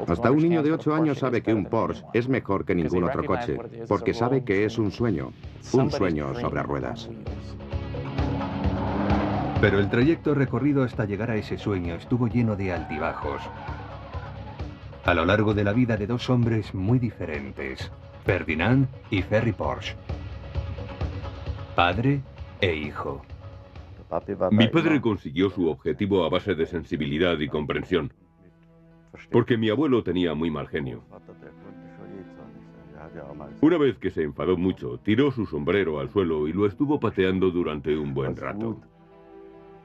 Hasta un niño de 8 años sabe que un Porsche es mejor que ningún otro coche, porque sabe que es un sueño sobre ruedas. Pero el trayecto recorrido hasta llegar a ese sueño estuvo lleno de altibajos. A lo largo de la vida de dos hombres muy diferentes, Ferdinand y Ferry Porsche. Padre e hijo. Mi padre consiguió su objetivo a base de sensibilidad y comprensión, porque mi abuelo tenía muy mal genio. Una vez que se enfadó mucho, tiró su sombrero al suelo y lo estuvo pateando durante un buen rato.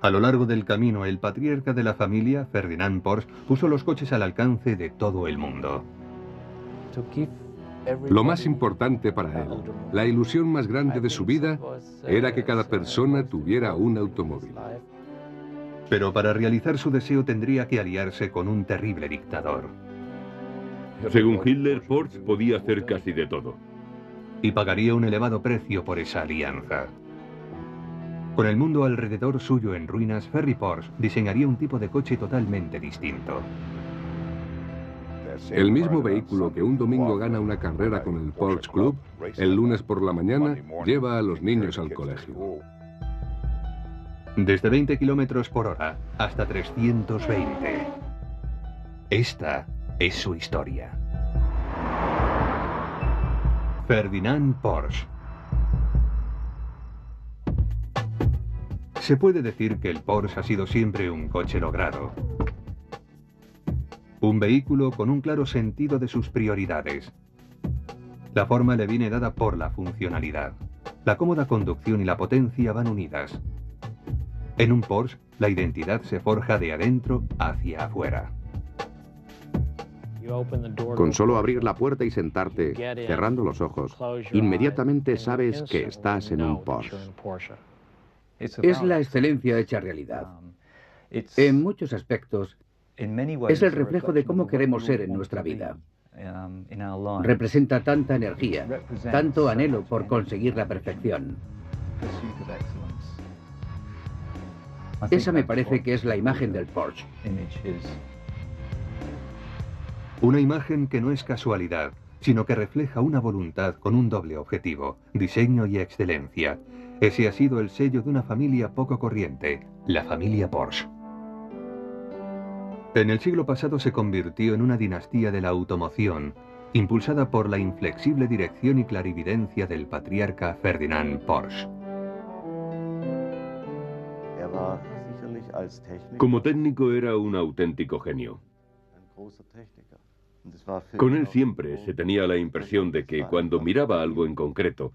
A lo largo del camino, el patriarca de la familia, Ferdinand Porsche, puso los coches al alcance de todo el mundo. Lo más importante para él, la ilusión más grande de su vida, era que cada persona tuviera un automóvil. Pero para realizar su deseo tendría que aliarse con un terrible dictador. Según Hitler, Porsche podía hacer casi de todo. Y pagaría un elevado precio por esa alianza. Con el mundo alrededor suyo en ruinas, Ferry Porsche diseñaría un tipo de coche totalmente distinto. El mismo vehículo que un domingo gana una carrera con el Porsche Club, el lunes por la mañana lleva a los niños al colegio. Desde 20 kilómetros por hora hasta 320. Esta es su historia. Ferdinand Porsche. Se puede decir que el Porsche ha sido siempre un coche logrado. Un vehículo con un claro sentido de sus prioridades. La forma le viene dada por la funcionalidad. La cómoda conducción y la potencia van unidas. En un Porsche, la identidad se forja de adentro hacia afuera. Con solo abrir la puerta y sentarte, cerrando los ojos, inmediatamente sabes que estás en un Porsche. Es la excelencia hecha realidad. En muchos aspectos, es el reflejo de cómo queremos ser en nuestra vida. Representa tanta energía, tanto anhelo por conseguir la perfección. Esa me parece que es la imagen del Porsche. Una imagen que no es casualidad, sino que refleja una voluntad con un doble objetivo, diseño y excelencia. Ese ha sido el sello de una familia poco corriente, la familia Porsche. En el siglo pasado se convirtió en una dinastía de la automoción, impulsada por la inflexible dirección y clarividencia del patriarca Ferdinand Porsche. Como técnico era un auténtico genio. Con él siempre se tenía la impresión de que cuando miraba algo en concreto,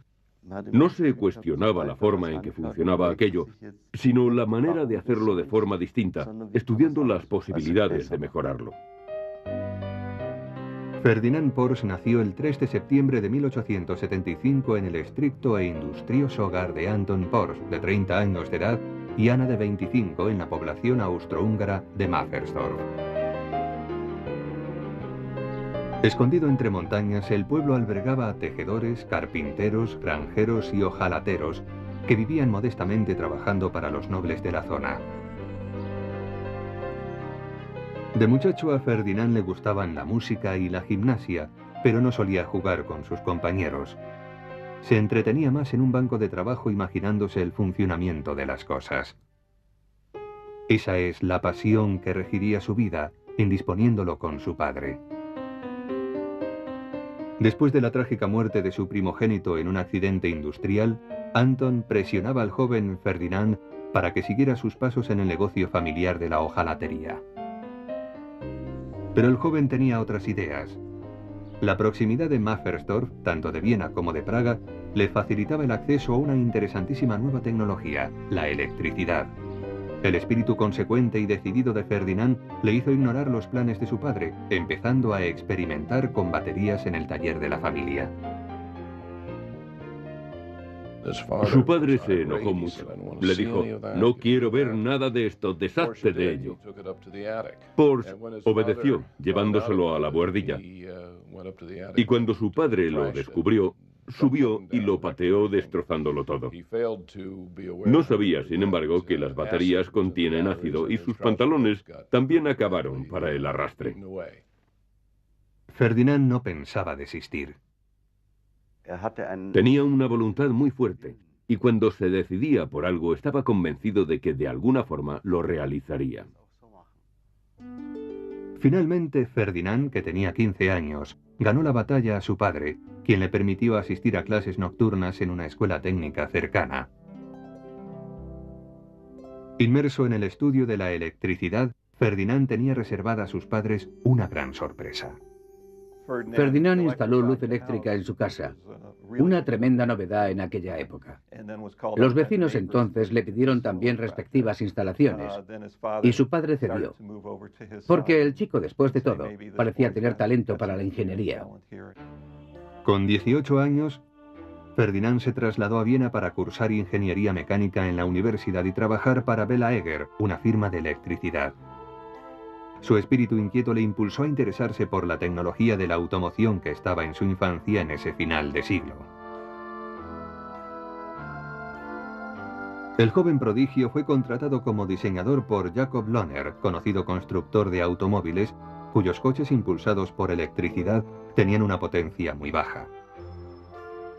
no se cuestionaba la forma en que funcionaba aquello, sino la manera de hacerlo de forma distinta, estudiando las posibilidades de mejorarlo. Ferdinand Porsche nació el 3 de septiembre de 1875 en el estricto e industrioso hogar de Anton Porsche, de 30 años de edad, y Ana, de 25, en la población austrohúngara de Maffersdorf. Escondido entre montañas, el pueblo albergaba a tejedores, carpinteros, granjeros y hojalateros que vivían modestamente trabajando para los nobles de la zona. De muchacho a Ferdinand le gustaban la música y la gimnasia, pero no solía jugar con sus compañeros. Se entretenía más en un banco de trabajo imaginándose el funcionamiento de las cosas. Esa es la pasión que regiría su vida, indisponiéndolo con su padre. Después de la trágica muerte de su primogénito en un accidente industrial, Anton presionaba al joven Ferdinand para que siguiera sus pasos en el negocio familiar de la hojalatería. Pero el joven tenía otras ideas. La proximidad de Maffersdorf, tanto de Viena como de Praga, le facilitaba el acceso a una interesantísima nueva tecnología, la electricidad. El espíritu consecuente y decidido de Ferdinand le hizo ignorar los planes de su padre, empezando a experimentar con baterías en el taller de la familia. Su padre se enojó mucho. Le dijo, no quiero ver nada de esto, deshazte de ello. Porsche obedeció, llevándoselo a la buhardilla. Y cuando su padre lo descubrió, subió y lo pateó destrozándolo todo. No sabía, sin embargo, que las baterías contienen ácido y sus pantalones también acabaron para el arrastre. Ferdinand no pensaba desistir. Tenía una voluntad muy fuerte, y cuando se decidía por algo estaba convencido de que de alguna forma lo realizaría. Finalmente, Ferdinand, que tenía 15 años, ganó la batalla a su padre, quien le permitió asistir a clases nocturnas en una escuela técnica cercana. Inmerso en el estudio de la electricidad, Ferdinand tenía reservada a sus padres una gran sorpresa. Ferdinand instaló luz eléctrica en su casa, una tremenda novedad en aquella época. Los vecinos entonces le pidieron también respectivas instalaciones, y su padre cedió, porque el chico, después de todo, parecía tener talento para la ingeniería. Con 18 años, Ferdinand se trasladó a Viena para cursar ingeniería mecánica en la universidad y trabajar para Bela Eger, una firma de electricidad. Su espíritu inquieto le impulsó a interesarse por la tecnología de la automoción que estaba en su infancia en ese final de siglo. El joven prodigio fue contratado como diseñador por Jacob Lohner, conocido constructor de automóviles, cuyos coches impulsados por electricidad tenían una potencia muy baja.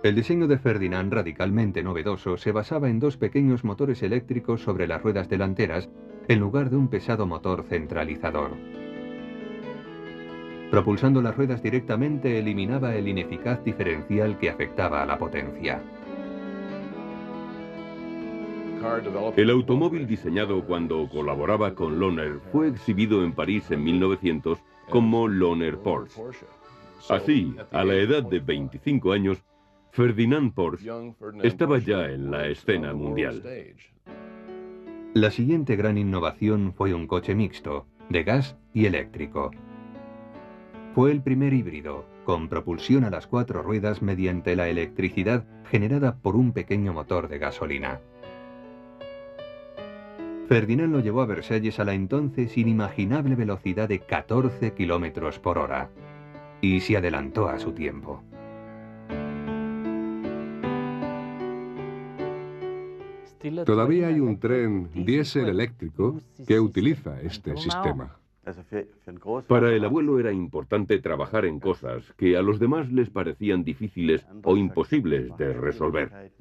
El diseño de Ferdinand, radicalmente novedoso, se basaba en dos pequeños motores eléctricos sobre las ruedas delanteras, en lugar de un pesado motor centralizador. Propulsando las ruedas directamente eliminaba el ineficaz diferencial que afectaba a la potencia. El automóvil diseñado cuando colaboraba con Lohner fue exhibido en París en 1900 como Lohner Porsche. Así, a la edad de 25 años, Ferdinand Porsche estaba ya en la escena mundial. La siguiente gran innovación fue un coche mixto, de gas y eléctrico. Fue el primer híbrido, con propulsión a las 4 ruedas mediante la electricidad generada por un pequeño motor de gasolina. Ferdinand lo llevó a Versalles a la entonces inimaginable velocidad de 14 kilómetros por hora, y se adelantó a su tiempo. Todavía hay un tren diésel eléctrico que utiliza este sistema. Para el abuelo era importante trabajar en cosas que a los demás les parecían difíciles o imposibles de resolver.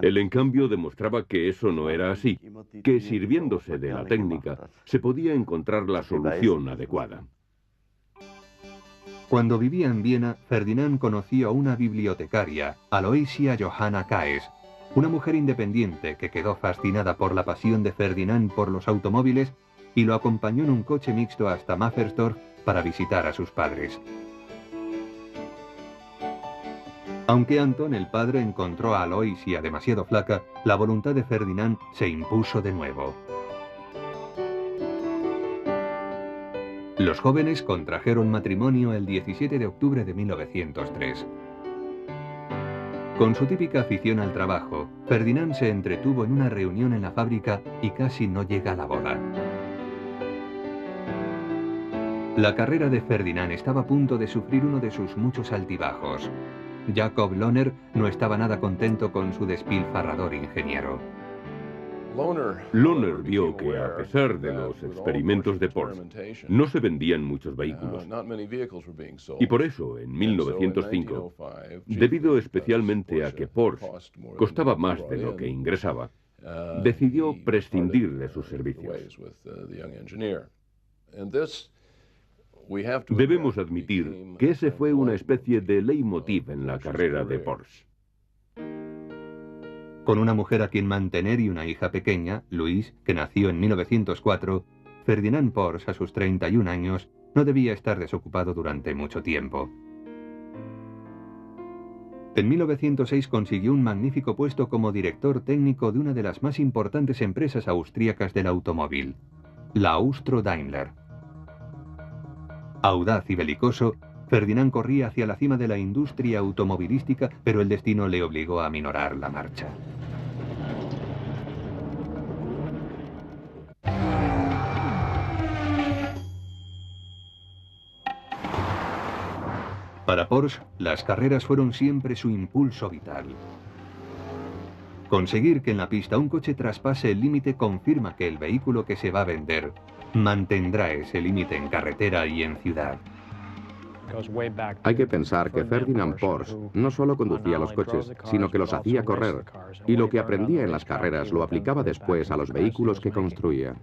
Él, en cambio, demostraba que eso no era así, que sirviéndose de la técnica se podía encontrar la solución adecuada. Cuando vivía en Viena, Ferdinand conoció a una bibliotecaria, Aloysia Johanna Kaes, una mujer independiente que quedó fascinada por la pasión de Ferdinand por los automóviles y lo acompañó en un coche mixto hasta Mafferstorf para visitar a sus padres. Aunque Anton, el padre, encontró a Aloysia demasiado flaca, la voluntad de Ferdinand se impuso de nuevo. Los jóvenes contrajeron matrimonio el 17 de octubre de 1903. Con su típica afición al trabajo, Ferdinand se entretuvo en una reunión en la fábrica y casi no llega a la boda. La carrera de Ferdinand estaba a punto de sufrir uno de sus muchos altibajos. Jacob Lohner no estaba nada contento con su despilfarrador ingeniero. Lohner vio que, a pesar de los experimentos de Porsche, no se vendían muchos vehículos. Y por eso, en 1905, debido especialmente a que Porsche costaba más de lo que ingresaba, decidió prescindir de sus servicios. Debemos admitir que ese fue una especie de leitmotiv en la carrera de Porsche. Con una mujer a quien mantener y una hija pequeña, Louise, que nació en 1904, Ferdinand Porsche, a sus 31 años, no debía estar desocupado durante mucho tiempo. En 1906 consiguió un magnífico puesto como director técnico de una de las más importantes empresas austríacas del automóvil, la Austro-Daimler. Audaz y belicoso, Ferdinand corría hacia la cima de la industria automovilística, pero el destino le obligó a aminorar la marcha. Para Porsche, las carreras fueron siempre su impulso vital. Conseguir que en la pista un coche traspase el límite confirma que el vehículo que se va a vender mantendrá ese límite en carretera y en ciudad. Hay que pensar que Ferdinand Porsche no solo conducía los coches, sino que los hacía correr, y lo que aprendía en las carreras lo aplicaba después a los vehículos que construía.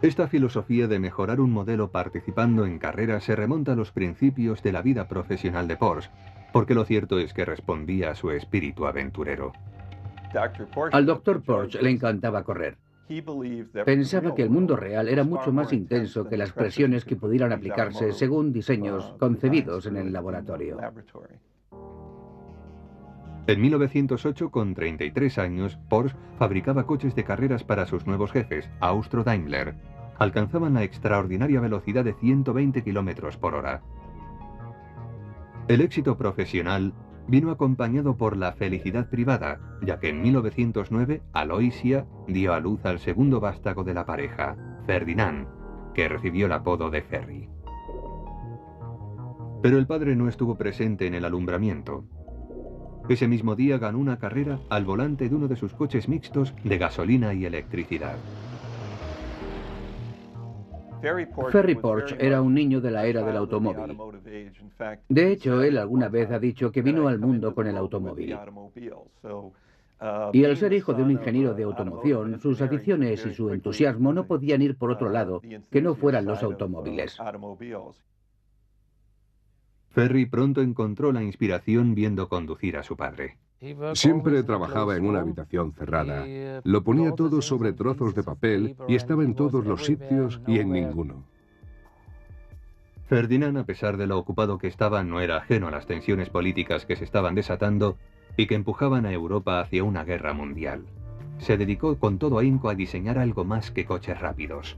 Esta filosofía de mejorar un modelo participando en carreras se remonta a los principios de la vida profesional de Porsche, porque lo cierto es que respondía a su espíritu aventurero. Al Dr. Porsche le encantaba correr. Pensaba que el mundo real era mucho más intenso que las presiones que pudieran aplicarse según diseños concebidos en el laboratorio. En 1908, con 33 años, Porsche fabricaba coches de carreras para sus nuevos jefes, Austro-Daimler. Alcanzaban la extraordinaria velocidad de 120 km por hora. El éxito profesional vino acompañado por la felicidad privada, ya que en 1909 Aloysia dio a luz al segundo vástago de la pareja, Ferdinand, que recibió el apodo de Ferry. Pero el padre no estuvo presente en el alumbramiento. Ese mismo día ganó una carrera al volante de uno de sus coches mixtos de gasolina y electricidad. Ferry Porsche era un niño de la era del automóvil. De hecho, él alguna vez ha dicho que vino al mundo con el automóvil. Y al ser hijo de un ingeniero de automoción, sus aficiones y su entusiasmo no podían ir por otro lado que no fueran los automóviles. Ferry pronto encontró la inspiración viendo conducir a su padre. Siempre trabajaba en una habitación cerrada. Lo ponía todo sobre trozos de papel y estaba en todos los sitios y en ninguno. Ferdinand, a pesar de lo ocupado que estaba, no era ajeno a las tensiones políticas que se estaban desatando y que empujaban a Europa hacia una guerra mundial. Se dedicó con todo ahínco a diseñar algo más que coches rápidos.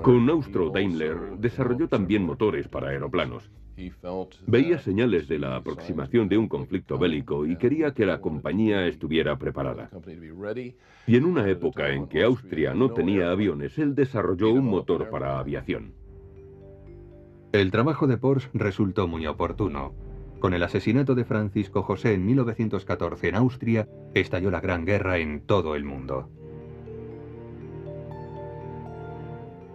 Con Austro-Daimler desarrolló también motores para aeroplanos. Veía señales de la aproximación de un conflicto bélico y quería que la compañía estuviera preparada. Y en una época en que Austria no tenía aviones, él desarrolló un motor para aviación. El trabajo de Porsche resultó muy oportuno. Con el asesinato de Francisco José en 1914 en Austria, estalló la Gran Guerra en todo el mundo.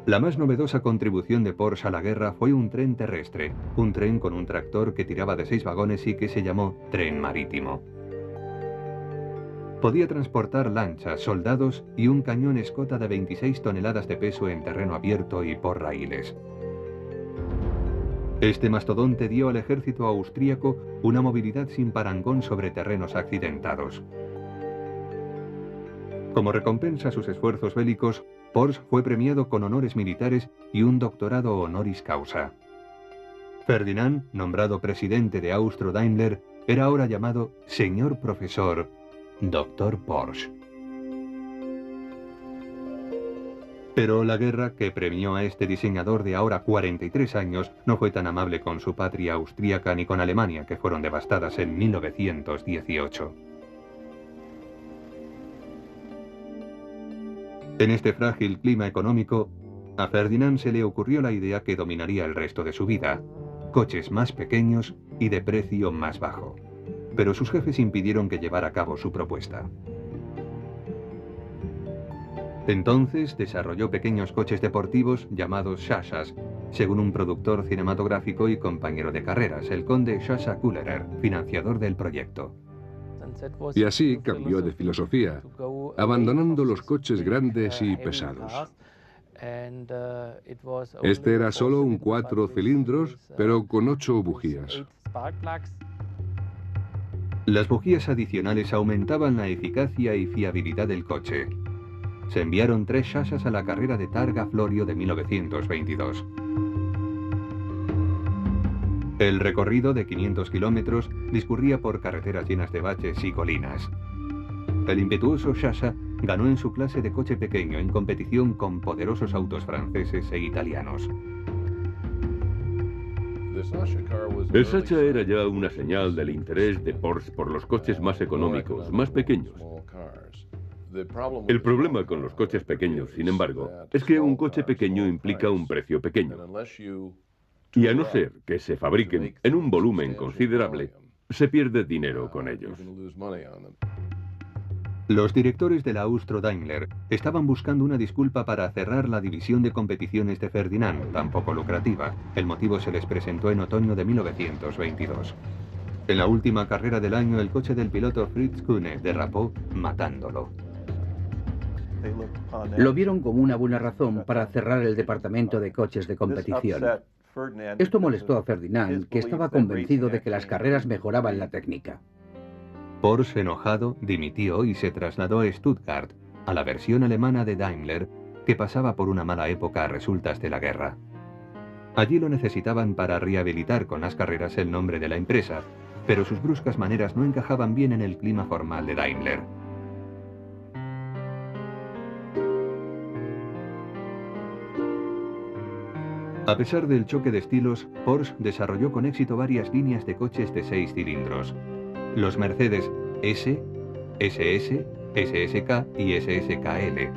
La más novedosa contribución de Porsche a la guerra fue un tren terrestre, un tren con un tractor que tiraba de 6 vagones y que se llamó tren marítimo. Podía transportar lanchas, soldados y un cañón escota de 26 toneladas de peso en terreno abierto y por raíles. Este mastodonte dio al ejército austríaco una movilidad sin parangón sobre terrenos accidentados. Como recompensa a sus esfuerzos bélicos, Porsche fue premiado con honores militares y un doctorado honoris causa. Ferdinand, nombrado presidente de Austro-Daimler, era ahora llamado señor profesor, Dr. Porsche. Pero la guerra que premió a este diseñador de ahora 43 años no fue tan amable con su patria austríaca ni con Alemania, que fueron devastadas en 1918. En este frágil clima económico, a Ferdinand se le ocurrió la idea que dominaría el resto de su vida: coches más pequeños y de precio más bajo. Pero sus jefes impidieron que llevara a cabo su propuesta. Entonces desarrolló pequeños coches deportivos llamados Shashas, según un productor cinematográfico y compañero de carreras, el conde Schacha-Küllerer, financiador del proyecto. Y así cambió de filosofía, abandonando los coches grandes y pesados. Este era solo un 4 cilindros, pero con 8 bujías. Las bujías adicionales aumentaban la eficacia y fiabilidad del coche. Se enviaron 3 Shashas a la carrera de Targa Florio de 1922. El recorrido de 500 kilómetros discurría por carreteras llenas de baches y colinas. El impetuoso Shasha ganó en su clase de coche pequeño en competición con poderosos autos franceses e italianos. El Shasha era ya una señal del interés de Porsche por los coches más económicos, más pequeños. El problema con los coches pequeños, sin embargo, es que un coche pequeño implica un precio pequeño. Y a no ser que se fabriquen en un volumen considerable, Se pierde dinero con ellos. Los directores de la Austro-Daimler estaban buscando una disculpa para cerrar la división de competiciones de Ferdinand, tan poco lucrativa. El motivo se les presentó en otoño de 1922. En la última carrera del año, el coche del piloto Fritz Kühne derrapó, matándolo. Lo vieron como una buena razón para cerrar el departamento de coches de competición. Esto molestó a Ferdinand, que estaba convencido de que las carreras mejoraban la técnica. Porsche, enojado, dimitió y se trasladó a Stuttgart, a la versión alemana de Daimler, que pasaba por una mala época a resultas de la guerra. Allí lo necesitaban para rehabilitar con las carreras el nombre de la empresa, pero sus bruscas maneras no encajaban bien en el clima formal de Daimler. A pesar del choque de estilos, Porsche desarrolló con éxito varias líneas de coches de 6 cilindros. Los Mercedes S, SS, SSK y SSKL.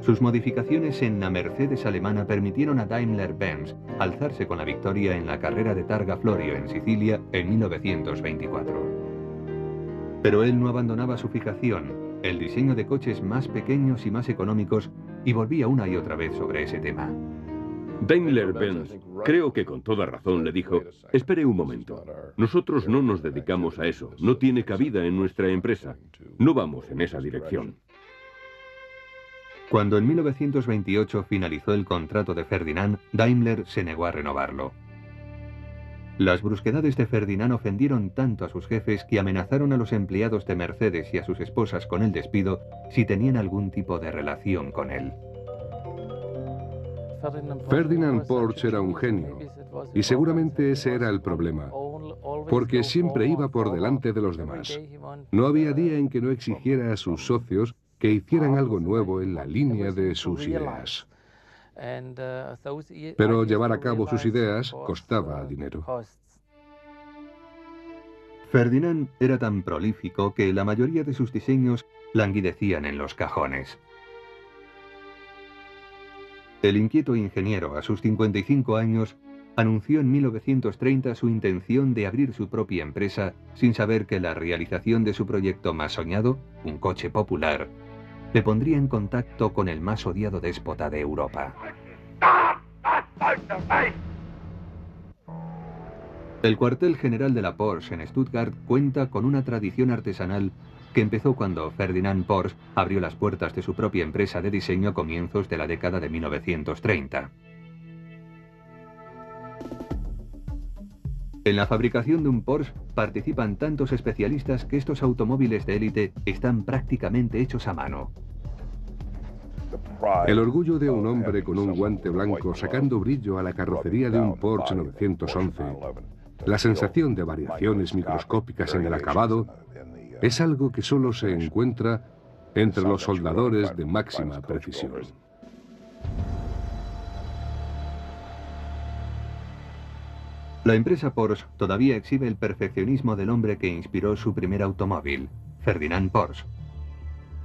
Sus modificaciones en la Mercedes alemana permitieron a Daimler-Benz alzarse con la victoria en la carrera de Targa Florio en Sicilia en 1924. Pero él no abandonaba su fijación, el diseño de coches más pequeños y más económicos, y volvía una y otra vez sobre ese tema. Daimler-Benz, creo que con toda razón, le dijo: espere un momento, nosotros no nos dedicamos a eso, no tiene cabida en nuestra empresa, no vamos en esa dirección. Cuando en 1928 finalizó el contrato de Ferdinand, Daimler se negó a renovarlo. Las brusquedades de Ferdinand ofendieron tanto a sus jefes que amenazaron a los empleados de Mercedes y a sus esposas con el despido si tenían algún tipo de relación con él. Ferdinand Porsche era un genio, y seguramente ese era el problema, porque siempre iba por delante de los demás. No había día en que no exigiera a sus socios que hicieran algo nuevo en la línea de sus ideas. Pero llevar a cabo sus ideas costaba dinero. Ferdinand era tan prolífico que la mayoría de sus diseños languidecían en los cajones. El inquieto ingeniero, a sus 55 años, anunció en 1930 su intención de abrir su propia empresa sin saber que la realización de su proyecto más soñado, un coche popular, le pondría en contacto con el más odiado déspota de Europa. El cuartel general de la Porsche en Stuttgart cuenta con una tradición artesanal que empezó cuando Ferdinand Porsche abrió las puertas de su propia empresa de diseño a comienzos de la década de 1930. En la fabricación de un Porsche participan tantos especialistas que estos automóviles de élite están prácticamente hechos a mano. El orgullo de un hombre con un guante blanco sacando brillo a la carrocería de un Porsche 911, la sensación de variaciones microscópicas en el acabado, es algo que solo se encuentra entre los soldadores de máxima precisión. La empresa Porsche todavía exhibe el perfeccionismo del hombre que inspiró su primer automóvil, Ferdinand Porsche.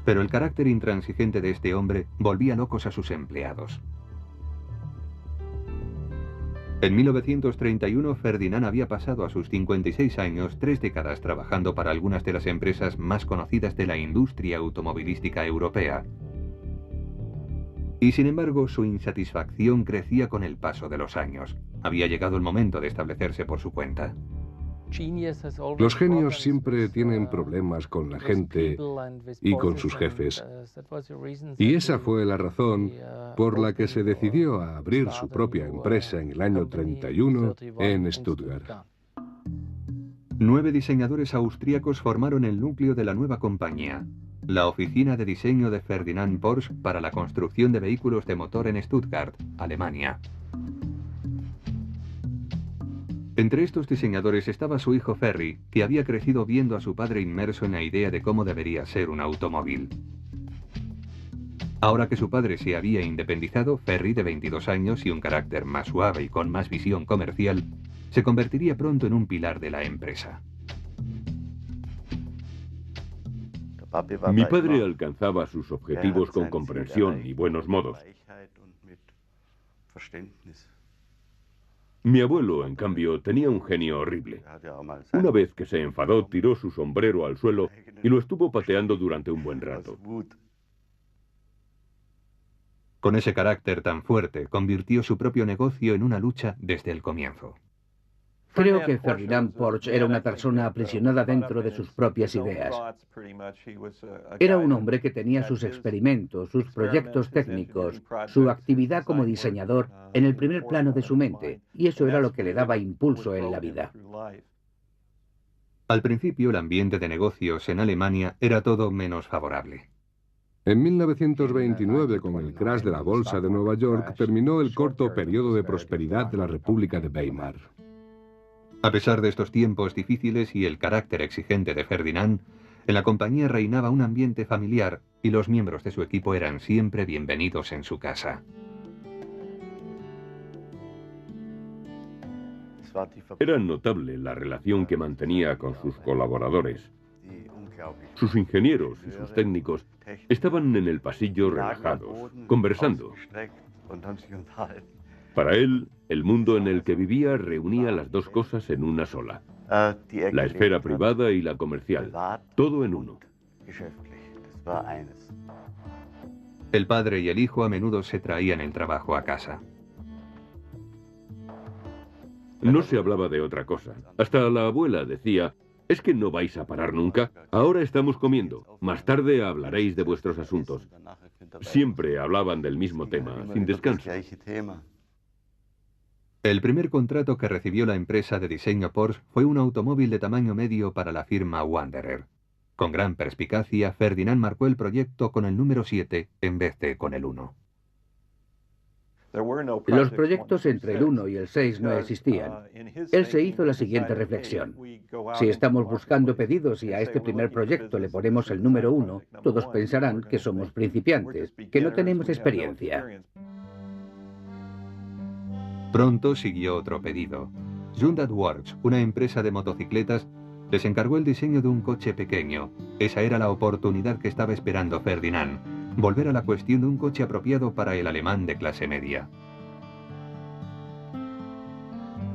Pero el carácter intransigente de este hombre volvía locos a sus empleados. En 1931, Ferdinand había pasado a sus 56 años 3 décadas trabajando para algunas de las empresas más conocidas de la industria automovilística europea. Y sin embargo, su insatisfacción crecía con el paso de los años. Había llegado el momento de establecerse por su cuenta. Los genios siempre tienen problemas con la gente y con sus jefes. Y esa fue la razón por la que se decidió a abrir su propia empresa en el año 31 en Stuttgart. 9 diseñadores austríacos formaron el núcleo de la nueva compañía, la oficina de diseño de Ferdinand Porsche para la construcción de vehículos de motor en Stuttgart, Alemania. Entre estos diseñadores estaba su hijo Ferry, que había crecido viendo a su padre inmerso en la idea de cómo debería ser un automóvil. Ahora que su padre se había independizado, Ferry, de 22 años y un carácter más suave y con más visión comercial, se convertiría pronto en un pilar de la empresa. Mi padre alcanzaba sus objetivos con comprensión y buenos modos. Mi abuelo, en cambio, tenía un genio horrible. Una vez que se enfadó, tiró su sombrero al suelo y lo estuvo pateando durante un buen rato. Con ese carácter tan fuerte, convirtió su propio negocio en una lucha desde el comienzo. Creo que Ferdinand Porsche era una persona aprisionada dentro de sus propias ideas. Era un hombre que tenía sus experimentos, sus proyectos técnicos, su actividad como diseñador en el primer plano de su mente, y eso era lo que le daba impulso en la vida. Al principio, el ambiente de negocios en Alemania era todo menos favorable. En 1929, con el crash de la Bolsa de Nueva York, terminó el corto periodo de prosperidad de la República de Weimar. A pesar de estos tiempos difíciles y el carácter exigente de Ferdinand, en la compañía reinaba un ambiente familiar y los miembros de su equipo eran siempre bienvenidos en su casa. Era notable la relación que mantenía con sus colaboradores. Sus ingenieros y sus técnicos estaban en el pasillo relajados, conversando. Para él, el mundo en el que vivía reunía las dos cosas en una sola. La esfera privada y la comercial, todo en uno. El padre y el hijo a menudo se traían el trabajo a casa. No se hablaba de otra cosa. Hasta la abuela decía: ¿es que no vais a parar nunca? Ahora estamos comiendo. Más tarde hablaréis de vuestros asuntos. Siempre hablaban del mismo tema, sin descanso. El primer contrato que recibió la empresa de diseño Porsche fue un automóvil de tamaño medio para la firma Wanderer. Con gran perspicacia, Ferdinand marcó el proyecto con el número 7 en vez de con el 1. Los proyectos entre el 1 y el 6 no existían. Él se hizo la siguiente reflexión: si estamos buscando pedidos y a este primer proyecto le ponemos el número 1, todos pensarán que somos principiantes, que no tenemos experiencia. Pronto siguió otro pedido. Hyundai Works, una empresa de motocicletas, les encargó el diseño de un coche pequeño. Esa era la oportunidad que estaba esperando Ferdinand: volver a la cuestión de un coche apropiado para el alemán de clase media.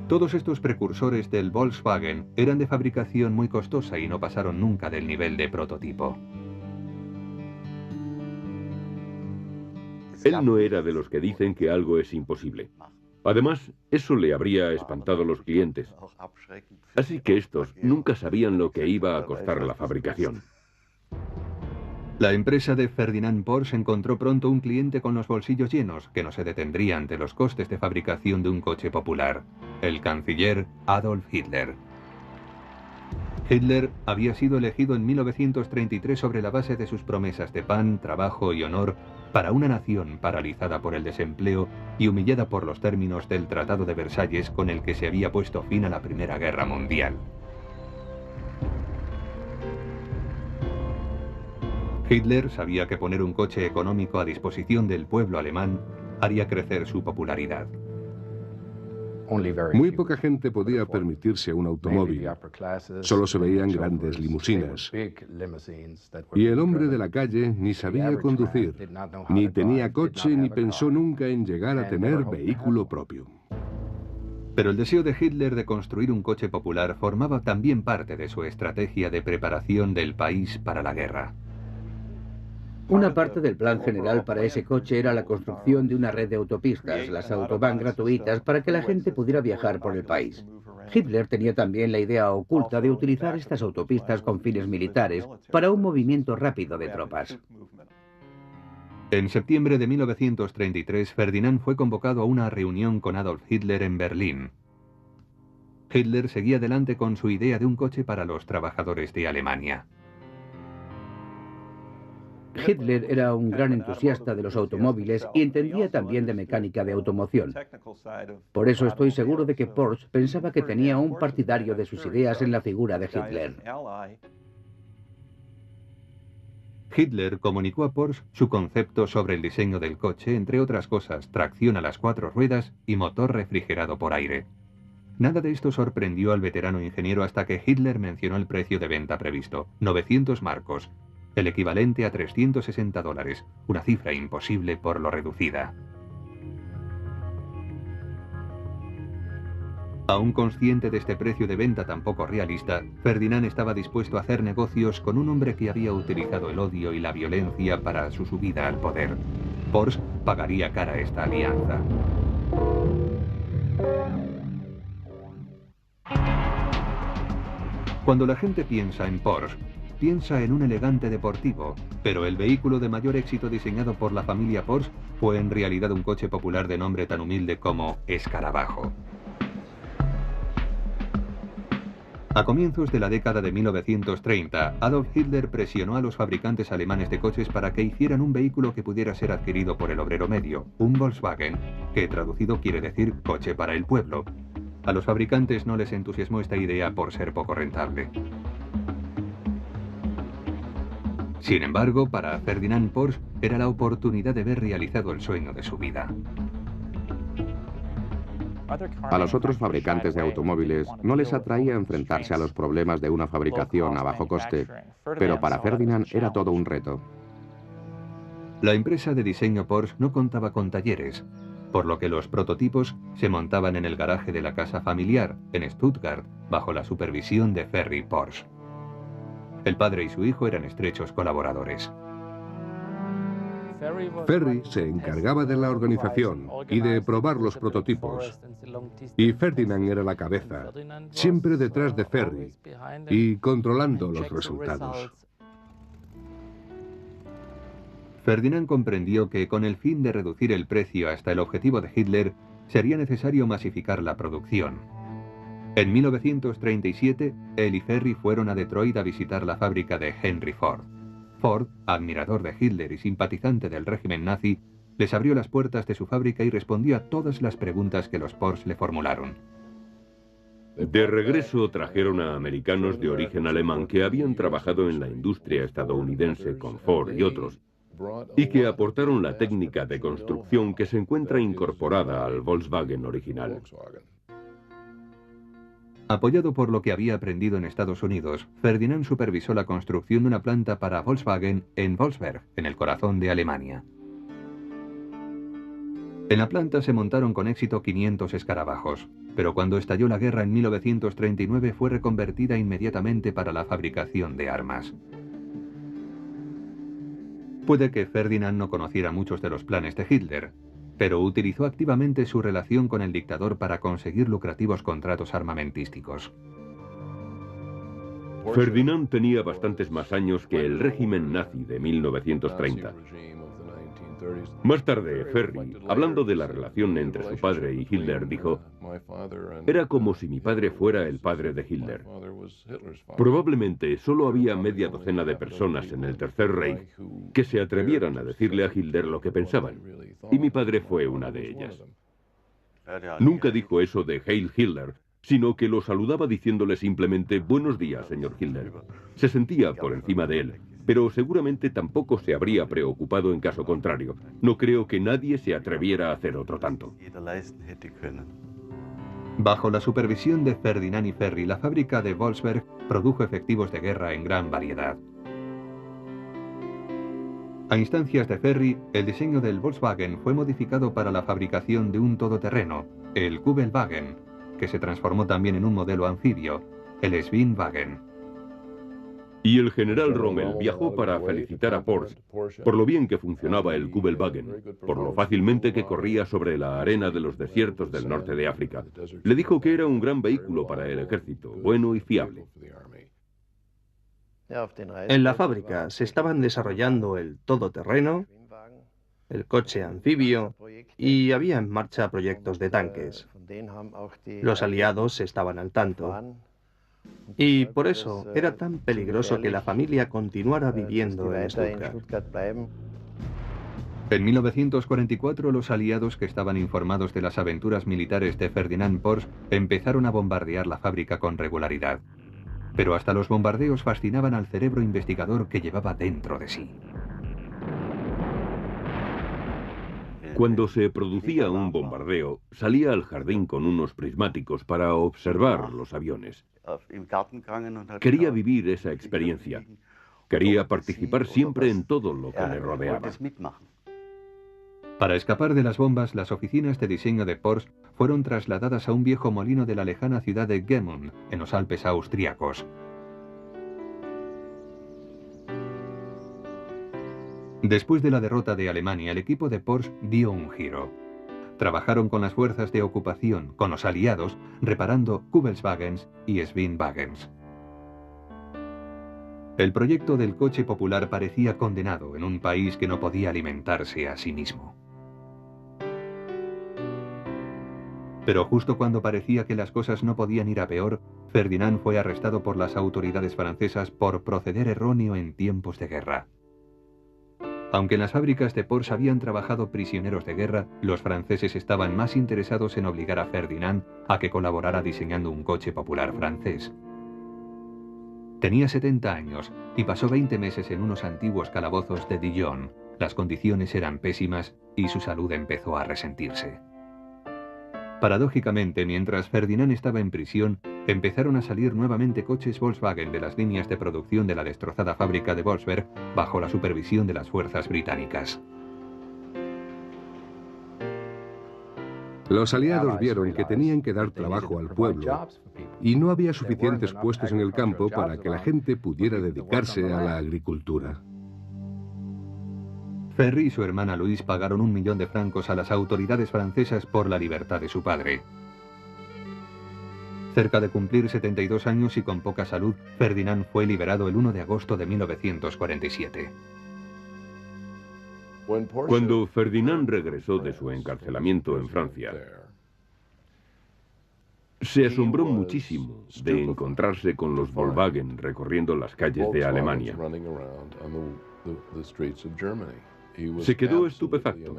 Todos estos precursores del Volkswagen eran de fabricación muy costosa y no pasaron nunca del nivel de prototipo. Él no era de los que dicen que algo es imposible. Además, eso le habría espantado a los clientes. Así que estos nunca sabían lo que iba a costar la fabricación. La empresa de Ferdinand Porsche encontró pronto un cliente con los bolsillos llenos, que no se detendría ante los costes de fabricación de un coche popular: el canciller Adolf Hitler. Hitler había sido elegido en 1933 sobre la base de sus promesas de pan, trabajo y honor para una nación paralizada por el desempleo y humillada por los términos del Tratado de Versalles, con el que se había puesto fin a la Primera Guerra Mundial. Hitler sabía que poner un coche económico a disposición del pueblo alemán haría crecer su popularidad. Muy poca gente podía permitirse un automóvil. Solo se veían grandes limusinas. Y el hombre de la calle ni sabía conducir, ni tenía coche, ni pensó nunca en llegar a tener vehículo propio. Pero el deseo de Hitler de construir un coche popular formaba también parte de su estrategia de preparación del país para la guerra. Una parte del plan general para ese coche era la construcción de una red de autopistas, las autobahn gratuitas, para que la gente pudiera viajar por el país. Hitler tenía también la idea oculta de utilizar estas autopistas con fines militares para un movimiento rápido de tropas. En septiembre de 1933, Ferdinand fue convocado a una reunión con Adolf Hitler en Berlín. Hitler seguía adelante con su idea de un coche para los trabajadores de Alemania. Hitler era un gran entusiasta de los automóviles y entendía también de mecánica de automoción. Por eso estoy seguro de que Porsche pensaba que tenía un partidario de sus ideas en la figura de Hitler. Hitler comunicó a Porsche su concepto sobre el diseño del coche, entre otras cosas, tracción a las 4 ruedas y motor refrigerado por aire. Nada de esto sorprendió al veterano ingeniero hasta que Hitler mencionó el precio de venta previsto: 900 marcos. El equivalente a $360, una cifra imposible por lo reducida. Aún consciente de este precio de venta tan poco realista, Ferdinand estaba dispuesto a hacer negocios con un hombre que había utilizado el odio y la violencia para su subida al poder. Porsche pagaría cara esta alianza. Cuando la gente piensa en Porsche, piensa en un elegante deportivo, pero el vehículo de mayor éxito diseñado por la familia Porsche fue en realidad un coche popular de nombre tan humilde como Escarabajo. A comienzos de la década de 1930, Adolf Hitler presionó a los fabricantes alemanes de coches para que hicieran un vehículo que pudiera ser adquirido por el obrero medio, un Volkswagen, que traducido quiere decir coche para el pueblo. A los fabricantes no les entusiasmó esta idea por ser poco rentable. Sin embargo, para Ferdinand Porsche era la oportunidad de ver realizado el sueño de su vida. A los otros fabricantes de automóviles no les atraía enfrentarse a los problemas de una fabricación a bajo coste, pero para Ferdinand era todo un reto. La empresa de diseño Porsche no contaba con talleres, por lo que los prototipos se montaban en el garaje de la casa familiar, en Stuttgart, bajo la supervisión de Ferry Porsche. El padre y su hijo eran estrechos colaboradores. Ferry se encargaba de la organización y de probar los prototipos, y Ferdinand era la cabeza, siempre detrás de Ferry y controlando los resultados. Ferdinand comprendió que con el fin de reducir el precio hasta el objetivo de Hitler, sería necesario masificar la producción. En 1937, él y Ferry fueron a Detroit a visitar la fábrica de Henry Ford. Ford, admirador de Hitler y simpatizante del régimen nazi, les abrió las puertas de su fábrica y respondió a todas las preguntas que los Porsche le formularon. De regreso trajeron a americanos de origen alemán que habían trabajado en la industria estadounidense con Ford y otros, y que aportaron la técnica de construcción que se encuentra incorporada al Volkswagen original. Apoyado por lo que había aprendido en Estados Unidos, Ferdinand supervisó la construcción de una planta para Volkswagen en Wolfsberg, en el corazón de Alemania. En la planta se montaron con éxito 500 escarabajos, pero cuando estalló la guerra en 1939 fue reconvertida inmediatamente para la fabricación de armas. Puede que Ferdinand no conociera muchos de los planes de Hitler, pero utilizó activamente su relación con el dictador para conseguir lucrativos contratos armamentísticos. Ferdinand tenía bastantes más años que el régimen nazi de 1930. Más tarde, Ferry, hablando de la relación entre su padre y Hitler, dijo: «Era como si mi padre fuera el padre de Hitler». Probablemente solo había media docena de personas en el Tercer Reich que se atrevieran a decirle a Hitler lo que pensaban, y mi padre fue una de ellas. Nunca dijo eso de Heil Hitler, sino que lo saludaba diciéndole simplemente «Buenos días, señor Hitler». Se sentía por encima de él, pero seguramente tampoco se habría preocupado en caso contrario. No creo que nadie se atreviera a hacer otro tanto. Bajo la supervisión de Ferdinand y Ferry, la fábrica de Wolfsberg produjo efectivos de guerra en gran variedad. A instancias de Ferry, el diseño del Volkswagen fue modificado para la fabricación de un todoterreno, el Kübelwagen, que se transformó también en un modelo anfibio, el Schwinwagen. Y el general Rommel viajó para felicitar a Porsche por lo bien que funcionaba el Kübelwagen, por lo fácilmente que corría sobre la arena de los desiertos del norte de África. Le dijo que era un gran vehículo para el ejército, bueno y fiable. En la fábrica se estaban desarrollando el todoterreno, el coche anfibio y había en marcha proyectos de tanques. Los aliados estaban al tanto. Y por eso era tan peligroso que la familia continuara viviendo en Stuttgart. En 1944, los aliados que estaban informados de las aventuras militares de Ferdinand Porsche empezaron a bombardear la fábrica con regularidad. Pero hasta los bombardeos fascinaban al cerebro investigador que llevaba dentro de sí. Cuando se producía un bombardeo, salía al jardín con unos prismáticos para observar los aviones. Quería vivir esa experiencia. Quería participar siempre en todo lo que le rodeaba. Para escapar de las bombas, las oficinas de diseño de Porsche fueron trasladadas a un viejo molino de la lejana ciudad de Gmünd, en los Alpes austríacos. Después de la derrota de Alemania, el equipo de Porsche dio un giro. Trabajaron con las fuerzas de ocupación, con los aliados, reparando Kubelswagens y Schwingwagens. El proyecto del coche popular parecía condenado en un país que no podía alimentarse a sí mismo. Pero justo cuando parecía que las cosas no podían ir a peor, Ferdinand fue arrestado por las autoridades francesas por proceder erróneo en tiempos de guerra. Aunque en las fábricas de Porsche habían trabajado prisioneros de guerra, los franceses estaban más interesados en obligar a Ferdinand a que colaborara diseñando un coche popular francés. Tenía 70 años y pasó 20 meses en unos antiguos calabozos de Dijon. Las condiciones eran pésimas y su salud empezó a resentirse. Paradójicamente, mientras Ferdinand estaba en prisión, empezaron a salir nuevamente coches Volkswagen de las líneas de producción de la destrozada fábrica de Wolfsberg bajo la supervisión de las fuerzas británicas. Los aliados vieron que tenían que dar trabajo al pueblo y no había suficientes puestos en el campo para que la gente pudiera dedicarse a la agricultura. Ferry y su hermana Louise pagaron 1 millón de francos a las autoridades francesas por la libertad de su padre. Cerca de cumplir 72 años y con poca salud, Ferdinand fue liberado el 1 de agosto de 1947. Cuando Ferdinand regresó de su encarcelamiento en Francia, se asombró muchísimo de encontrarse con los Volkswagen recorriendo las calles de Alemania. Se quedó estupefacto.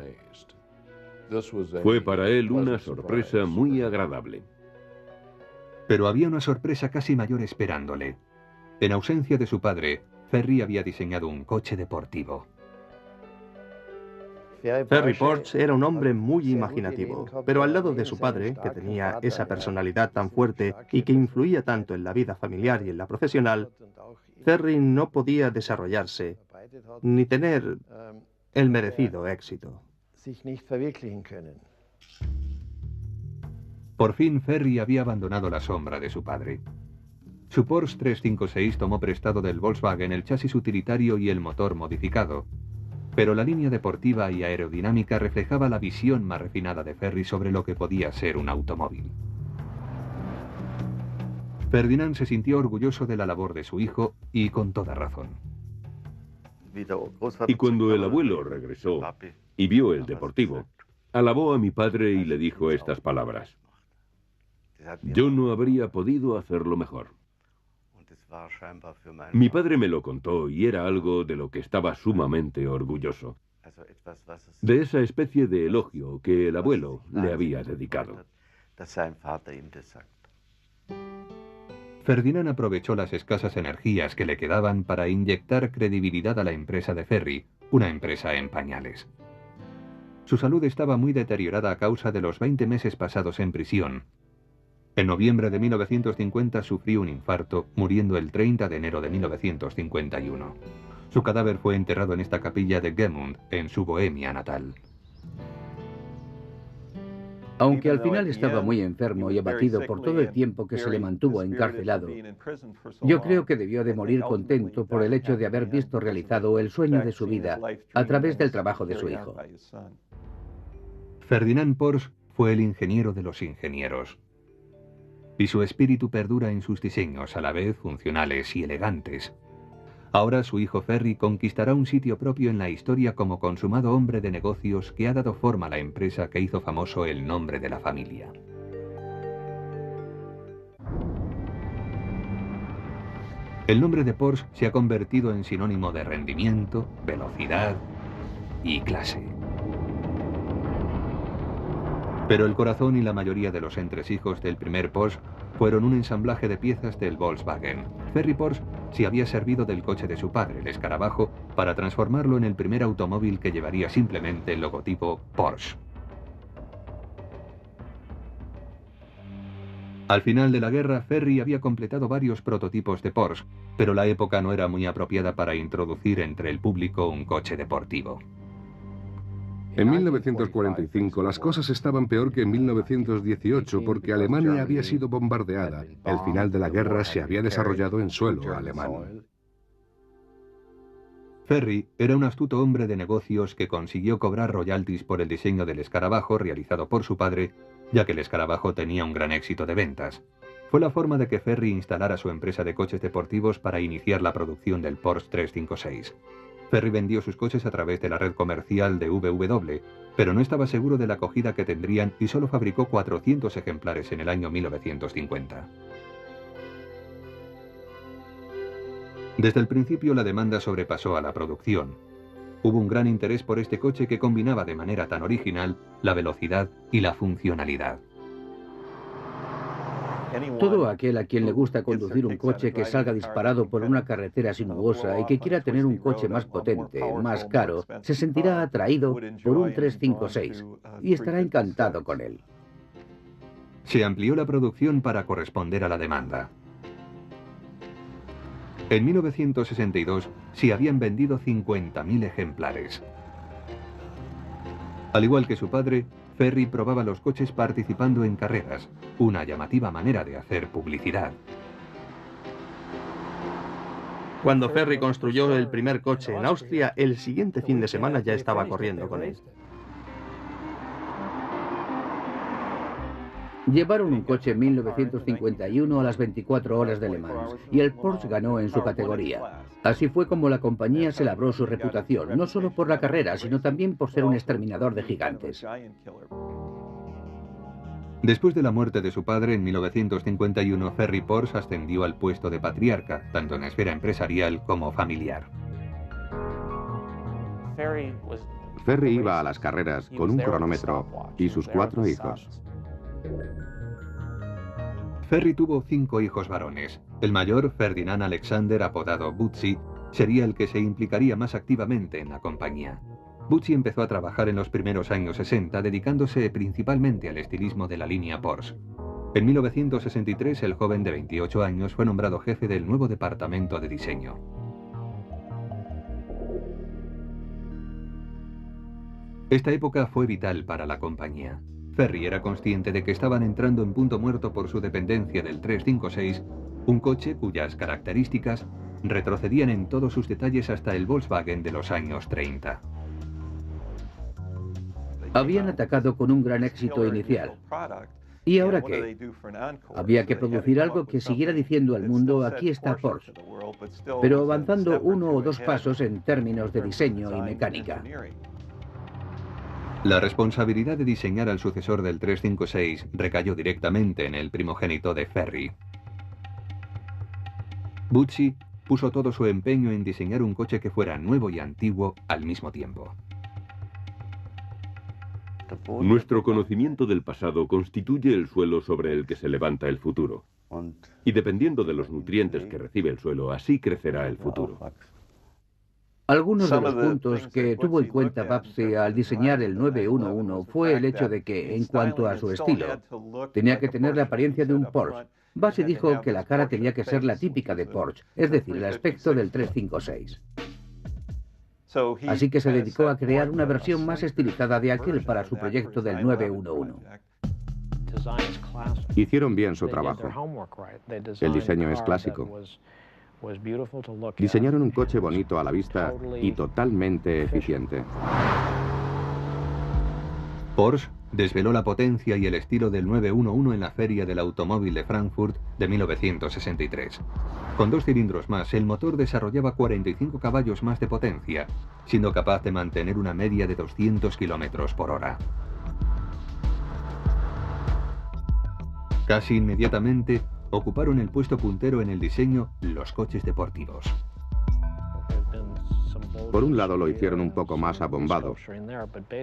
Fue para él una sorpresa muy agradable. Pero había una sorpresa casi mayor esperándole. En ausencia de su padre, Ferry había diseñado un coche deportivo. Ferry Porsche era un hombre muy imaginativo, pero al lado de su padre, que tenía esa personalidad tan fuerte y que influía tanto en la vida familiar y en la profesional, Ferry no podía desarrollarse ni tener el merecido éxito. Por fin Ferry había abandonado la sombra de su padre. Su Porsche 356 tomó prestado del Volkswagen el chasis utilitario y el motor modificado, pero la línea deportiva y aerodinámica reflejaba la visión más refinada de Ferry sobre lo que podía ser un automóvil. Ferdinand se sintió orgulloso de la labor de su hijo y con toda razón. Y cuando el abuelo regresó y vio el deportivo, alabó a mi padre y le dijo estas palabras: "Yo no habría podido hacerlo mejor". Mi padre me lo contó y era algo de lo que estaba sumamente orgulloso. De esa especie de elogio que el abuelo le había dedicado. Ferdinand aprovechó las escasas energías que le quedaban para inyectar credibilidad a la empresa de Ferry, una empresa en pañales. Su salud estaba muy deteriorada a causa de los 20 meses pasados en prisión. En noviembre de 1950 sufrió un infarto, muriendo el 30 de enero de 1951. Su cadáver fue enterrado en esta capilla de Gmünd, en su Bohemia natal. Aunque al final estaba muy enfermo y abatido por todo el tiempo que se le mantuvo encarcelado, yo creo que debió de morir contento por el hecho de haber visto realizado el sueño de su vida a través del trabajo de su hijo. Ferdinand Porsche fue el ingeniero de los ingenieros. Y su espíritu perdura en sus diseños, a la vez funcionales y elegantes. Ahora su hijo Ferry conquistará un sitio propio en la historia como consumado hombre de negocios que ha dado forma a la empresa que hizo famoso el nombre de la familia. El nombre de Porsche se ha convertido en sinónimo de rendimiento, velocidad y clase. Pero el corazón y la mayoría de los entresijos del primer Porsche fueron un ensamblaje de piezas del Volkswagen. Ferry Porsche se había servido del coche de su padre, el escarabajo, para transformarlo en el primer automóvil que llevaría simplemente el logotipo Porsche. Al final de la guerra, Ferry había completado varios prototipos de Porsche, pero la época no era muy apropiada para introducir entre el público un coche deportivo. En 1945 las cosas estaban peor que en 1918 porque Alemania había sido bombardeada. El final de la guerra se había desarrollado en suelo alemán. Ferry era un astuto hombre de negocios que consiguió cobrar royalties por el diseño del escarabajo realizado por su padre, ya que el escarabajo tenía un gran éxito de ventas. Fue la forma de que Ferry instalara su empresa de coches deportivos para iniciar la producción del Porsche 356. Ferry vendió sus coches a través de la red comercial de VW, pero no estaba seguro de la acogida que tendrían y solo fabricó 400 ejemplares en el año 1950. Desde el principio la demanda sobrepasó a la producción. Hubo un gran interés por este coche que combinaba de manera tan original la velocidad y la funcionalidad. Todo aquel a quien le gusta conducir un coche que salga disparado por una carretera sinuosa y que quiera tener un coche más potente, más caro, se sentirá atraído por un 356 y estará encantado con él. Se amplió la producción para corresponder a la demanda. En 1962 se habían vendido 50.000 ejemplares. Al igual que su padre, Ferry probaba los coches participando en carreras, una llamativa manera de hacer publicidad. Cuando Ferry construyó el primer coche en Austria, el siguiente fin de semana ya estaba corriendo con él. Llevaron un coche en 1951 a las 24 horas de Le Mans y el Porsche ganó en su categoría. Así fue como la compañía se labró su reputación, no solo por la carrera, sino también por ser un exterminador de gigantes. Después de la muerte de su padre en 1951, Ferry Porsche ascendió al puesto de patriarca, tanto en la esfera empresarial como familiar. Ferry iba a las carreras con un cronómetro y sus 4 hijos. Ferry tuvo 5 hijos varones. El mayor, Ferdinand Alexander, apodado Butzi, sería el que se implicaría más activamente en la compañía. Butzi empezó a trabajar en los primeros años 60, dedicándose principalmente al estilismo de la línea Porsche. En 1963, el joven de 28 años fue nombrado jefe del nuevo departamento de diseño. Esta época fue vital para la compañía. Ferry era consciente de que estaban entrando en punto muerto por su dependencia del 356, un coche cuyas características retrocedían en todos sus detalles hasta el Volkswagen de los años 30. Habían atacado con un gran éxito inicial. ¿Y ahora qué? Había que producir algo que siguiera diciendo al mundo, aquí está Porsche, pero avanzando 1 o 2 pasos en términos de diseño y mecánica. La responsabilidad de diseñar al sucesor del 356 recayó directamente en el primogénito de Ferry. Butzi puso todo su empeño en diseñar un coche que fuera nuevo y antiguo al mismo tiempo. Nuestro conocimiento del pasado constituye el suelo sobre el que se levanta el futuro. Y dependiendo de los nutrientes que recibe el suelo, así crecerá el futuro. Algunos de los puntos que tuvo en cuenta Butzi al diseñar el 911 fue el hecho de que, en cuanto a su estilo, tenía que tener la apariencia de un Porsche. Butzi dijo que la cara tenía que ser la típica de Porsche, es decir, el aspecto del 356. Así que se dedicó a crear una versión más estilizada de aquel para su proyecto del 911. Hicieron bien su trabajo. El diseño es clásico. Diseñaron un coche bonito a la vista y totalmente eficiente. Porsche desveló la potencia y el estilo del 911 en la Feria del Automóvil de Frankfurt de 1963. Con 2 cilindros más, el motor desarrollaba 45 caballos más de potencia, siendo capaz de mantener una media de 200 km por hora. Casi inmediatamente, ocuparon el puesto puntero en el diseño los coches deportivos. Por un lado lo hicieron un poco más abombado.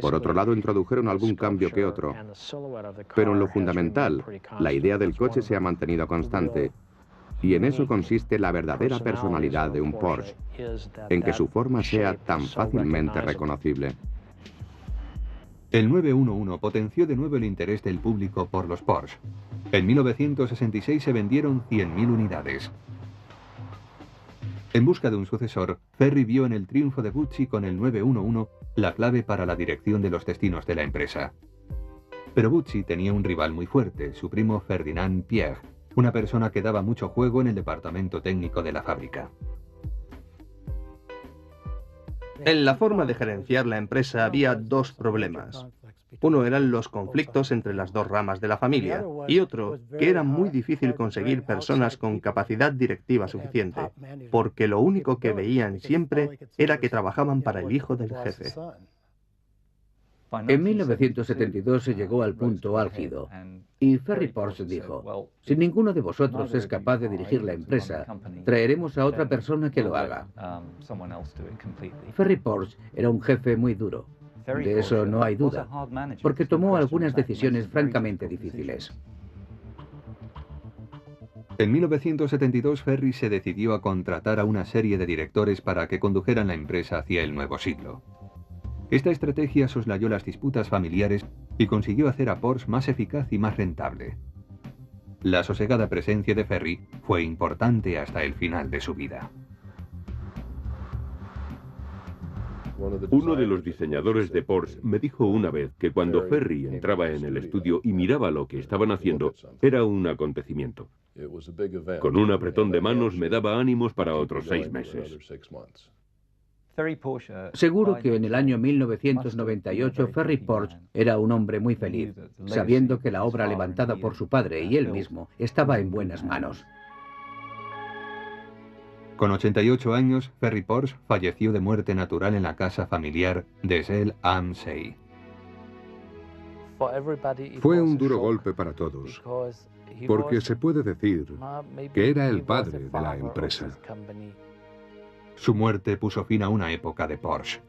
Por otro lado introdujeron algún cambio que otro. Pero en lo fundamental, la idea del coche se ha mantenido constante. Y en eso consiste la verdadera personalidad de un Porsche, en que su forma sea tan fácilmente reconocible. El 911 potenció de nuevo el interés del público por los Porsche. En 1966 se vendieron 100.000 unidades. En busca de un sucesor, Ferry vio en el triunfo de Butzi con el 911 la clave para la dirección de los destinos de la empresa. Pero Bucci tenía un rival muy fuerte, su primo Ferdinand Piëch, una persona que daba mucho juego en el departamento técnico de la fábrica. En la forma de gerenciar la empresa había dos problemas. Uno eran los conflictos entre las dos ramas de la familia y otro, que era muy difícil conseguir personas con capacidad directiva suficiente, porque lo único que veían siempre era que trabajaban para el hijo del jefe. En 1972 se llegó al punto álgido y Ferry Porsche dijo, si ninguno de vosotros es capaz de dirigir la empresa, traeremos a otra persona que lo haga. Ferry Porsche era un jefe muy duro, de eso no hay duda, porque tomó algunas decisiones francamente difíciles. En 1972 Ferry se decidió a contratar a una serie de directores para que condujeran la empresa hacia el nuevo siglo. Esta estrategia soslayó las disputas familiares y consiguió hacer a Porsche más eficaz y más rentable. La sosegada presencia de Ferry fue importante hasta el final de su vida. Uno de los diseñadores de Porsche me dijo una vez que cuando Ferry entraba en el estudio y miraba lo que estaban haciendo, era un acontecimiento. Con un apretón de manos me daba ánimos para otros 6 meses. Seguro que en el año 1998 Ferry Porsche era un hombre muy feliz, sabiendo que la obra levantada por su padre y él mismo estaba en buenas manos. Con 88 años, Ferry Porsche falleció de muerte natural en la casa familiar de Zell am See. Fue un duro golpe para todos, porque se puede decir que era el padre de la empresa. Su muerte puso fin a una época de Porsche.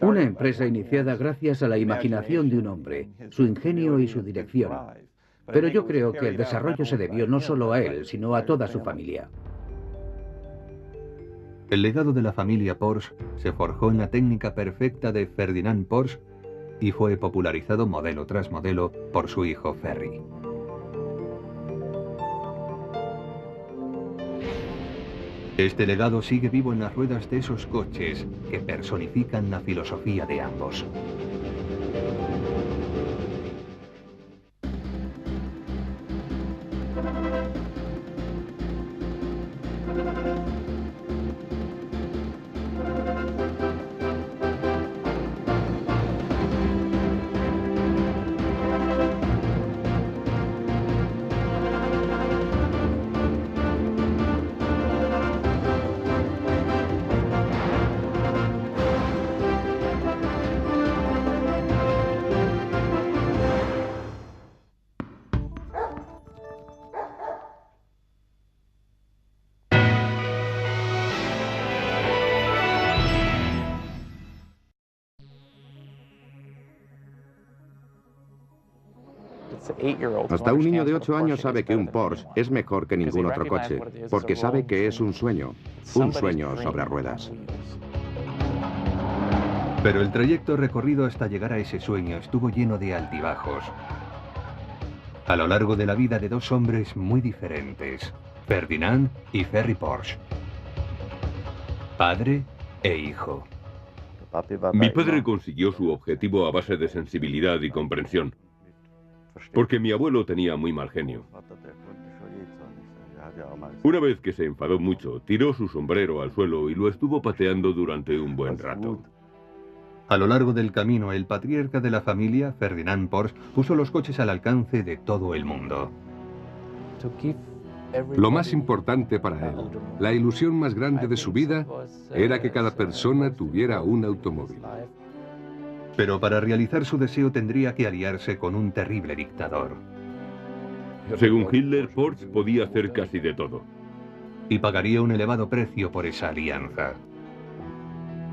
Una empresa iniciada gracias a la imaginación de un hombre, su ingenio y su dirección. Pero yo creo que el desarrollo se debió no solo a él, sino a toda su familia. El legado de la familia Porsche se forjó en la técnica perfecta de Ferdinand Porsche y fue popularizado modelo tras modelo por su hijo Ferry. Este legado sigue vivo en las ruedas de esos coches que personifican la filosofía de ambos. Hasta un niño de 8 años sabe que un Porsche es mejor que ningún otro coche, porque sabe que es un sueño sobre ruedas. Pero el trayecto recorrido hasta llegar a ese sueño estuvo lleno de altibajos. A lo largo de la vida de dos hombres muy diferentes, Ferdinand y Ferry Porsche. Padre e hijo. Mi padre consiguió su objetivo a base de sensibilidad y comprensión, porque mi abuelo tenía muy mal genio. Una vez que se enfadó mucho, tiró su sombrero al suelo y lo estuvo pateando durante un buen rato. A lo largo del camino, el patriarca de la familia, Ferdinand Porsche, puso los coches al alcance de todo el mundo. Lo más importante para él, la ilusión más grande de su vida, era que cada persona tuviera un automóvil. Pero para realizar su deseo tendría que aliarse con un terrible dictador. Según Hitler, Porsche podía hacer casi de todo. Y pagaría un elevado precio por esa alianza.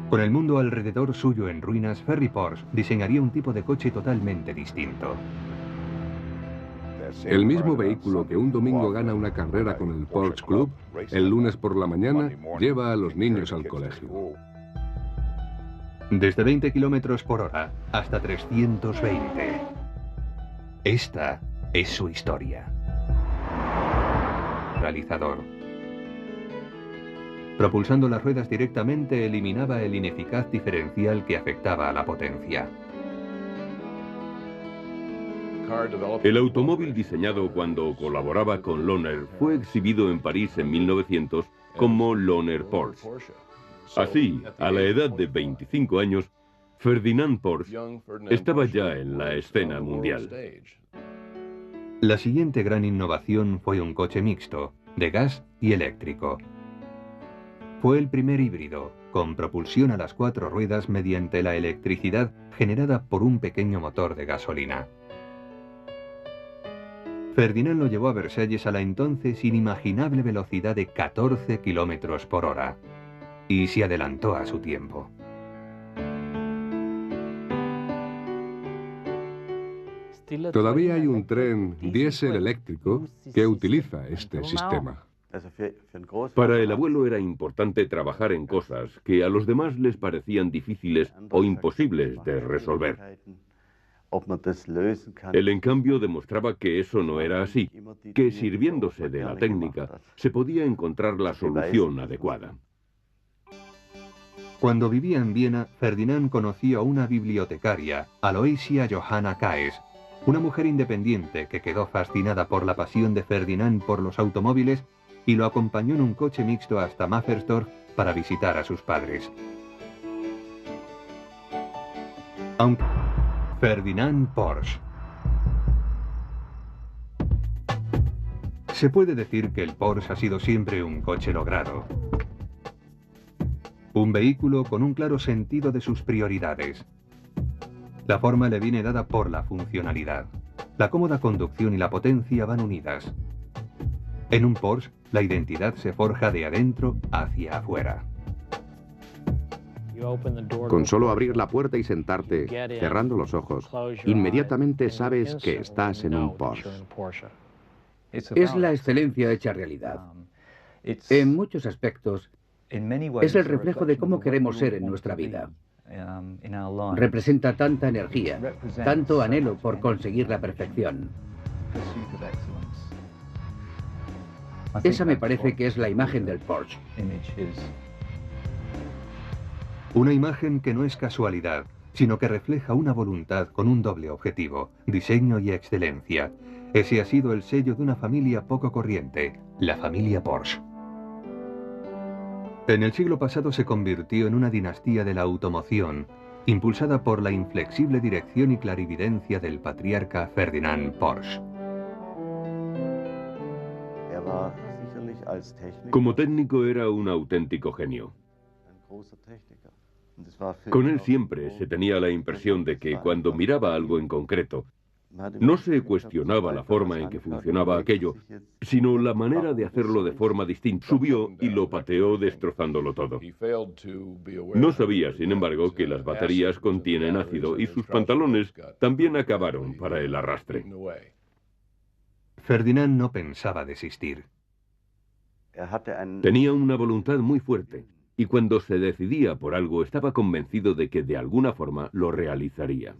Con el mundo alrededor suyo en ruinas, Ferry Porsche diseñaría un tipo de coche totalmente distinto. El mismo vehículo que un domingo gana una carrera con el Porsche Club, el lunes por la mañana lleva a los niños al colegio. Desde 20 kilómetros por hora hasta 320. Esta es su historia. Realizador. Propulsando las ruedas directamente eliminaba el ineficaz diferencial que afectaba a la potencia. El automóvil diseñado cuando colaboraba con Lohner fue exhibido en París en 1900 como Lohner Porsche. Así, a la edad de 25 años, Ferdinand Porsche estaba ya en la escena mundial. La siguiente gran innovación fue un coche mixto, de gas y eléctrico. Fue el primer híbrido, con propulsión a las 4 ruedas mediante la electricidad generada por un pequeño motor de gasolina. Ferdinand lo llevó a Versalles a la entonces inimaginable velocidad de 14 kilómetros por hora, y se adelantó a su tiempo. Todavía hay un tren diésel eléctrico que utiliza este sistema. Para el abuelo era importante trabajar en cosas que a los demás les parecían difíciles o imposibles de resolver. Él, en cambio, demostraba que eso no era así, que sirviéndose de la técnica se podía encontrar la solución adecuada. Cuando vivía en Viena, Ferdinand conoció a una bibliotecaria, Aloysia Johanna Kaes, una mujer independiente que quedó fascinada por la pasión de Ferdinand por los automóviles y lo acompañó en un coche mixto hasta Mafferstorf para visitar a sus padres. Aunque Ferdinand Porsche. Se puede decir que el Porsche ha sido siempre un coche logrado. Un vehículo con un claro sentido de sus prioridades. La forma le viene dada por la funcionalidad. La cómoda conducción y la potencia van unidas. En un Porsche, la identidad se forja de adentro hacia afuera. Con solo abrir la puerta y sentarte, cerrando los ojos, inmediatamente sabes que estás en un Porsche. Es la excelencia hecha realidad. En muchos aspectos, es el reflejo de cómo queremos ser en nuestra vida. Representa tanta energía, tanto anhelo por conseguir la perfección. Esa me parece que es la imagen del Porsche. Una imagen que no es casualidad, sino que refleja una voluntad con un doble objetivo, diseño y excelencia. Ese ha sido el sello de una familia poco corriente, la familia Porsche. En el siglo pasado se convirtió en una dinastía de la automoción, impulsada por la inflexible dirección y clarividencia del patriarca Ferdinand Porsche. Como técnico era un auténtico genio. Con él siempre se tenía la impresión de que cuando miraba algo en concreto, no se cuestionaba la forma en que funcionaba aquello, sino la manera de hacerlo de forma distinta. Subió y lo pateó destrozándolo todo. No sabía, sin embargo, que las baterías contienen ácido y sus pantalones también acabaron para el arrastre. Ferdinand no pensaba desistir. Tenía una voluntad muy fuerte y cuando se decidía por algo estaba convencido de que de alguna forma lo realizaría.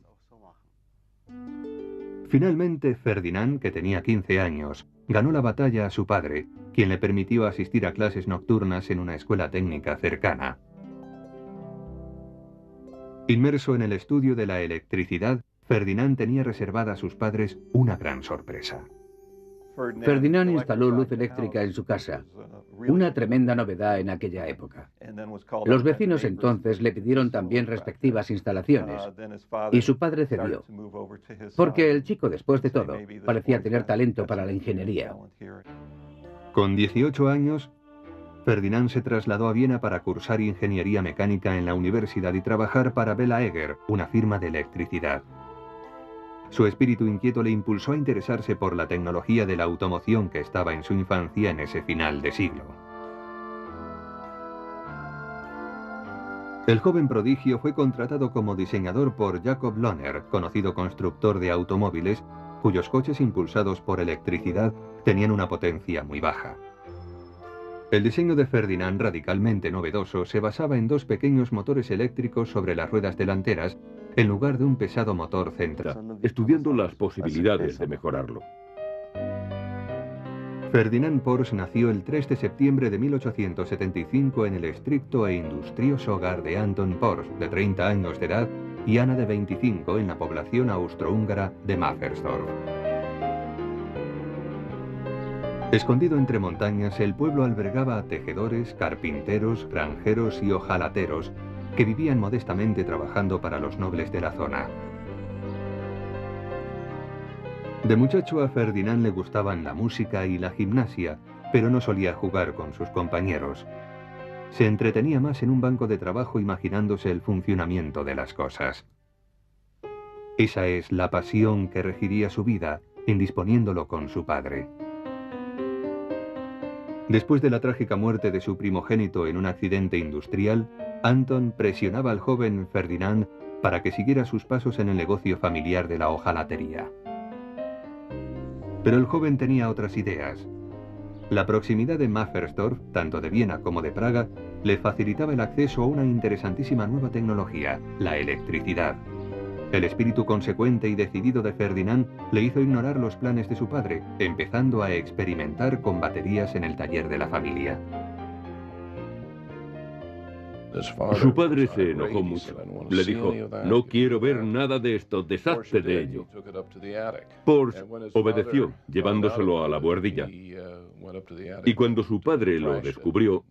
Finalmente, Ferdinand, que tenía 15 años, ganó la batalla a su padre, quien le permitió asistir a clases nocturnas en una escuela técnica cercana. Inmerso en el estudio de la electricidad, Ferdinand tenía reservada a sus padres una gran sorpresa. Ferdinand instaló luz eléctrica en su casa, una tremenda novedad en aquella época. Los vecinos entonces le pidieron también respectivas instalaciones, y su padre cedió, porque el chico, después de todo, parecía tener talento para la ingeniería. Con 18 años, Ferdinand se trasladó a Viena para cursar ingeniería mecánica en la universidad y trabajar para Bela Eger, una firma de electricidad. Su espíritu inquieto le impulsó a interesarse por la tecnología de la automoción que estaba en su infancia en ese final de siglo. El joven prodigio fue contratado como diseñador por Jacob Lohner, conocido constructor de automóviles, cuyos coches impulsados por electricidad tenían una potencia muy baja. El diseño de Ferdinand, radicalmente novedoso, se basaba en dos pequeños motores eléctricos sobre las ruedas delanteras, en lugar de un pesado motor central, estudiando las posibilidades de mejorarlo. Ferdinand Porsche nació el 3 de septiembre de 1875 en el estricto e industrioso hogar de Anton Porsche, de 30 años de edad, y Ana, de 25, en la población austrohúngara de Mafferstorf. Escondido entre montañas, el pueblo albergaba a tejedores, carpinteros, granjeros y hojalateros que vivían modestamente trabajando para los nobles de la zona. De muchacho a Ferdinand le gustaban la música y la gimnasia, pero no solía jugar con sus compañeros. Se entretenía más en un banco de trabajo imaginándose el funcionamiento de las cosas. Esa es la pasión que regiría su vida, indisponiéndolo con su padre. Después de la trágica muerte de su primogénito en un accidente industrial, Anton presionaba al joven Ferdinand para que siguiera sus pasos en el negocio familiar de la hojalatería. Pero el joven tenía otras ideas. La proximidad de Mafferstorf, tanto de Viena como de Praga, le facilitaba el acceso a una interesantísima nueva tecnología, la electricidad. El espíritu consecuente y decidido de Ferdinand le hizo ignorar los planes de su padre, empezando a experimentar con baterías en el taller de la familia. Su padre se enojó mucho. Le dijo, no quiero ver nada de esto, deshazte de ello. Porsche obedeció, llevándoselo a la buhardilla. Y cuando su padre lo descubrió,